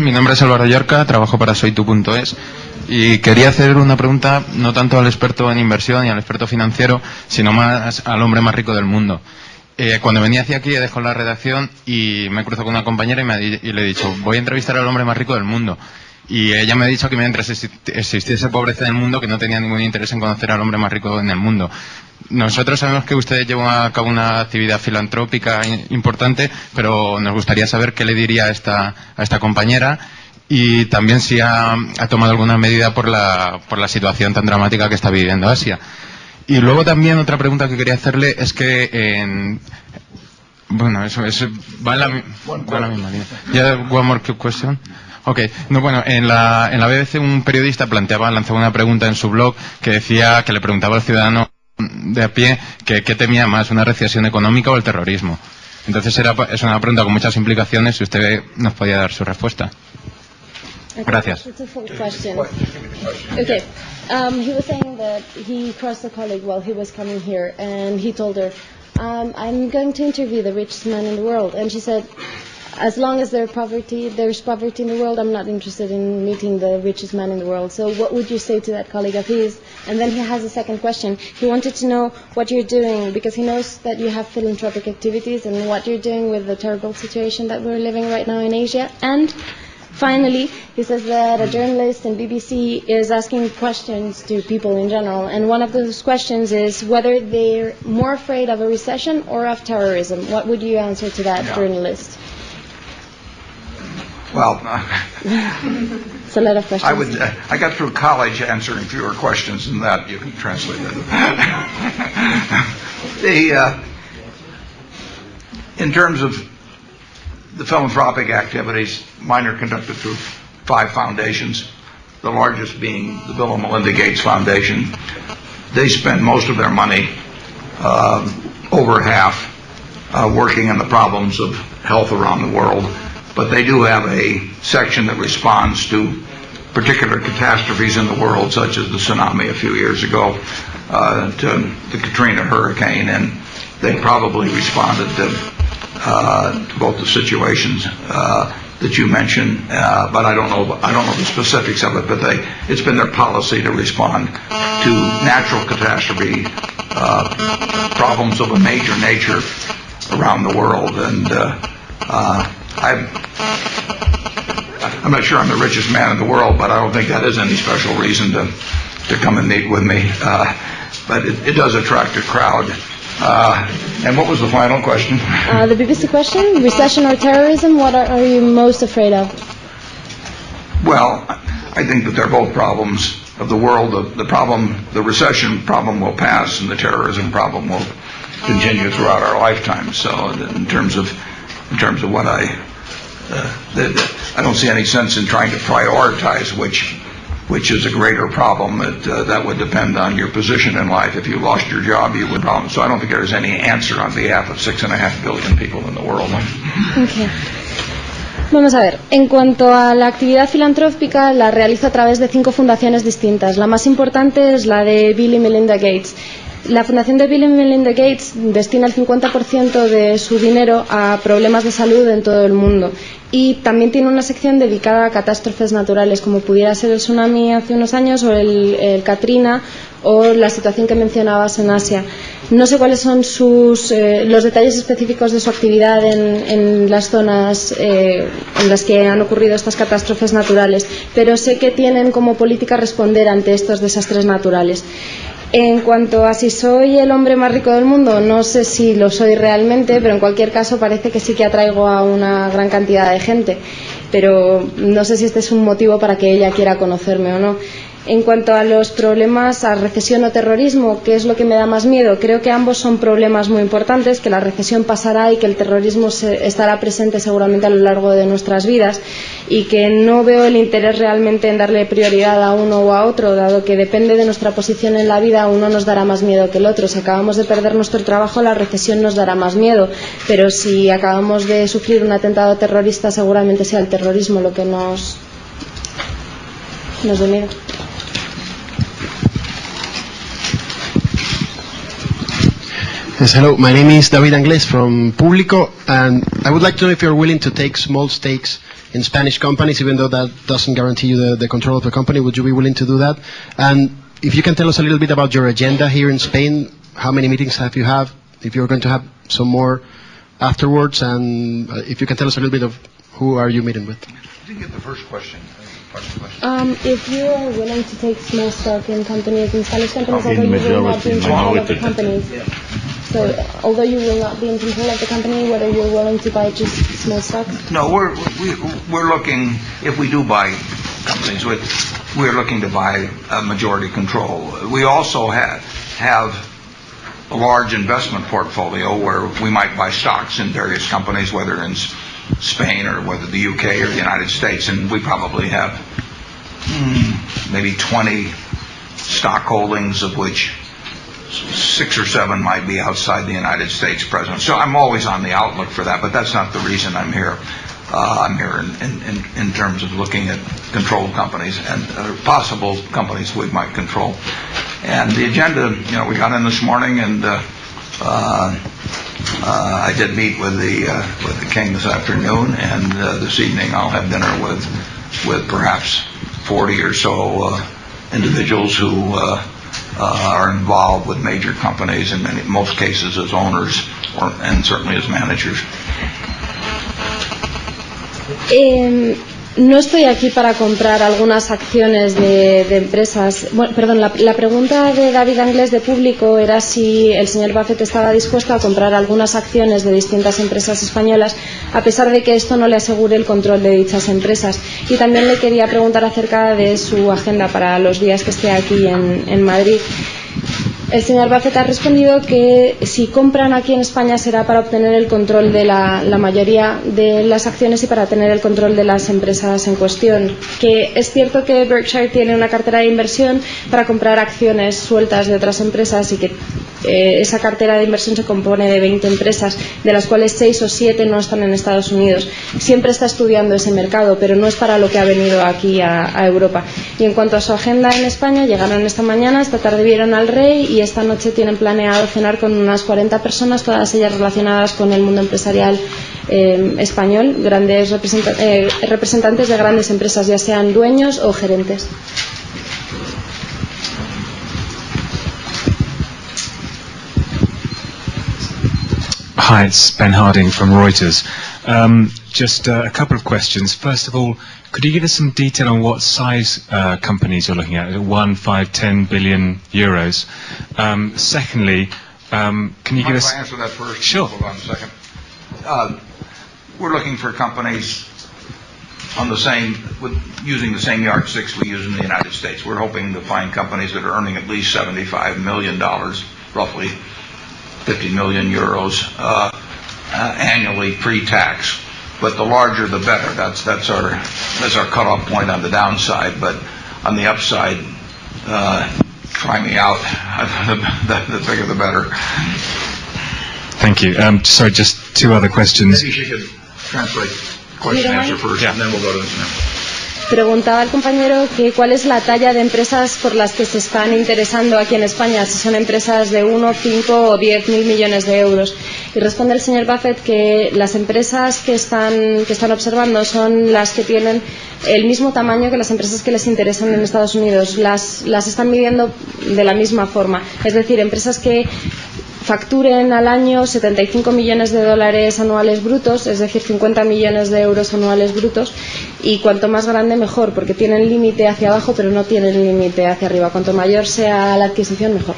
Mi nombre es Álvaro Llorca, trabajo para soytu.es y quería hacer una pregunta no tanto al experto en inversión y al experto financiero, sino más al hombre más rico del mundo. Cuando venía hacia aquí he dejado la redacción y me cruzo con una compañera y le he dicho, voy a entrevistar al hombre más rico del mundo. Y ella me ha dicho que mientras existiese pobreza en el mundo, que no tenía ningún interés en conocer al hombre más rico en el mundo. Nosotros sabemos que usted lleva a cabo una actividad filantrópica importante, pero nos gustaría saber qué le diría a esta compañera y también si ha tomado alguna medida por la situación tan dramática que está viviendo Asia. Y luego también otra pregunta que quería hacerle es que bueno, eso va en la misma línea. Yeah, one more quick question. Okay. No, bueno, en la BBC un periodista lanzaba una pregunta en su blog que decía, que le preguntaba al ciudadano de a pie que qué temía más, una recesión económica o el terrorismo. Entonces es una pregunta con muchas implicaciones, si usted nos podía dar su respuesta. Gracias. Okay. He was saying that he crossed a colleague while he was coming here, and he told her, I'm going to interview the richest man in the world. And she said, as long as there's poverty in the world, I'm not interested in meeting the richest man in the world. So what would you say to that colleague of his? And then he has a second question. He wanted to know what you're doing, because he knows that you have philanthropic activities, and what you're doing with the terrible situation that we're living right now in Asia. And finally, he says that a journalist in BBC is asking questions to people in general, and one of those questions is whether they're more afraid of a recession or of terrorism. What would you answer to that journalist? Well, it's a lot of questions. I got through college answering fewer questions than that. You can translate that. In terms of the philanthropic activities, mine are conducted through 5 foundations, the largest being the Bill and Melinda Gates Foundation. They spend most of their money, over half, working on the problems of health around the world. But they do have a section that responds to particular catastrophes in the world, such as the tsunami a few years ago, to the Katrina hurricane, and they probably responded to both the situations that you mentioned. But I don't know the specifics of it. But it's been their policy to respond to natural catastrophe problems of a major nature around the world, and I'm not sure I'm the richest man in the world, but I don't think that is any special reason to come and meet with me. But it does attract a crowd. And what was the final question? The BBC question, recession or terrorism, what are you most afraid of? Well, I think that they're both problems of the world. The recession problem will pass, and the terrorism problem will continue throughout our lifetime. So in terms of what I don't see any sense in trying to prioritize which is a greater problem. That would depend on your position in life. If you lost your job, you would problem. So I don't think there's any answer on behalf of 6.5 billion people in the world. Okay. Vamos a ver, en cuanto a la actividad filantrópica, la realizo a través de 5 fundaciones distintas. La más importante es la de Bill y Melinda Gates. La fundación de Bill y Melinda Gates destina el 50% de su dinero a problemas de salud en todo el mundo, y también tiene una sección dedicada a catástrofes naturales, como pudiera ser el tsunami hace unos años, o el Katrina, o la situación que mencionabas en Asia. No sé cuáles son los detalles específicos de su actividad en las zonas en las que han ocurrido estas catástrofes naturales, pero sé que tienen como política responder ante estos desastres naturales. En cuanto a si soy el hombre más rico del mundo, no sé si lo soy realmente, pero en cualquier caso parece que sí que atraigo a una gran cantidad de gente, pero no sé si este es un motivo para que ella quiera conocerme o no. En cuanto a los problemas, a recesión o terrorismo, ¿qué es lo que me da más miedo? Creo que ambos son problemas muy importantes, que la recesión pasará y que el terrorismo estará presente seguramente a lo largo de nuestras vidas, y que no veo el interés realmente en darle prioridad a uno o a otro, dado que depende de nuestra posición en la vida, uno nos dará más miedo que el otro. Si acabamos de perder nuestro trabajo, la recesión nos dará más miedo, pero si acabamos de sufrir un atentado terrorista, seguramente sea el terrorismo lo que nos dé miedo. Yes, hello. My name is David Angles from Público, and I would like to know if you're willing to take small stakes in Spanish companies, even though that doesn't guarantee you the control of the company. Would you be willing to do that? And if you can tell us a little bit about your agenda here in Spain, how many meetings have you had? If you're going to have some more afterwards, and if you can tell us a little bit of who are you meeting with? I didn't get the first question. If you are willing to take small stock in companies, in Spanish companies, although you will not be in control of the companies. So, although you will not be in control of the company, whether you're willing to buy just small stock? No, we're looking, if we do buy companies, we're looking to buy a majority control. We also have a large investment portfolio where we might buy stocks in various companies, whether in Spain or whether the UK or the United States, and we probably have maybe 20 stock holdings, of which 6 or 7 might be outside the United States present. So I'm always on the outlook for that, but that's not the reason I'm here. I'm here in terms of looking at controlled companies and possible companies we might control. And the agenda, we got in this morning, and I did meet with the king this afternoon, and this evening I'll have dinner with perhaps 40 or so individuals who are involved with major companies, in most cases as owners and certainly as managers. No estoy aquí para comprar algunas acciones de empresas. Bueno, perdón, la pregunta de David Anglés de Público era si el señor Buffett estaba dispuesto a comprar algunas acciones de distintas empresas españolas, a pesar de que esto no le asegure el control de dichas empresas. Y también le quería preguntar acerca de su agenda para los días que esté aquí en Madrid. El señor Buffett ha respondido que si compran aquí en España será para obtener el control de la mayoría de las acciones y para tener el control de las empresas en cuestión. Que es cierto que Berkshire tiene una cartera de inversión para comprar acciones sueltas de otras empresas y que esa cartera de inversión se compone de 20 empresas, de las cuales 6 o 7 no están en Estados Unidos. Siempre está estudiando ese mercado, pero no es para lo que ha venido aquí a Europa. Y en cuanto a su agenda en España, llegaron esta mañana, esta tarde vieron al rey y esta noche tienen planeado cenar con unas 40 personas, todas ellas relacionadas con el mundo empresarial español, grandes representantes de grandes empresas, ya sean dueños o gerentes. Hi, it's Ben Harding from Reuters. Just a couple of questions. First of all, could you give us some detail on what size companies you're looking at? 1, 5, 10 billion euros. Secondly, can you give us... Mind if I answer that first? Sure. Hold on a second. We're looking for companies on using the same yardsticks we use in the United States. We're hoping to find companies that are earning at least $75 million, roughly 50 million euros annually pre-tax. But the larger the better. That's our cutoff point on the downside. But on the upside, try me out. The bigger the better. Thank you. Sorry, just 2 other questions. Maybe she could translate question and answer first, and then we'll go to the next. Preguntaba el compañero que cuál es la talla de empresas por las que se están interesando aquí en España, si son empresas de 1, 5 o 10 mil millones de euros. Y responde el señor Buffett que las empresas que están observando son las que tienen el mismo tamaño que las empresas que les interesan en Estados Unidos. Las están midiendo de la misma forma. Es decir, empresas que facturen al año 75 millones de dólares anuales brutos, es decir, 50 millones de euros anuales brutos, y cuanto más grande mejor, porque tienen límite hacia abajo pero no tienen límite hacia arriba. Cuanto mayor sea la adquisición, mejor.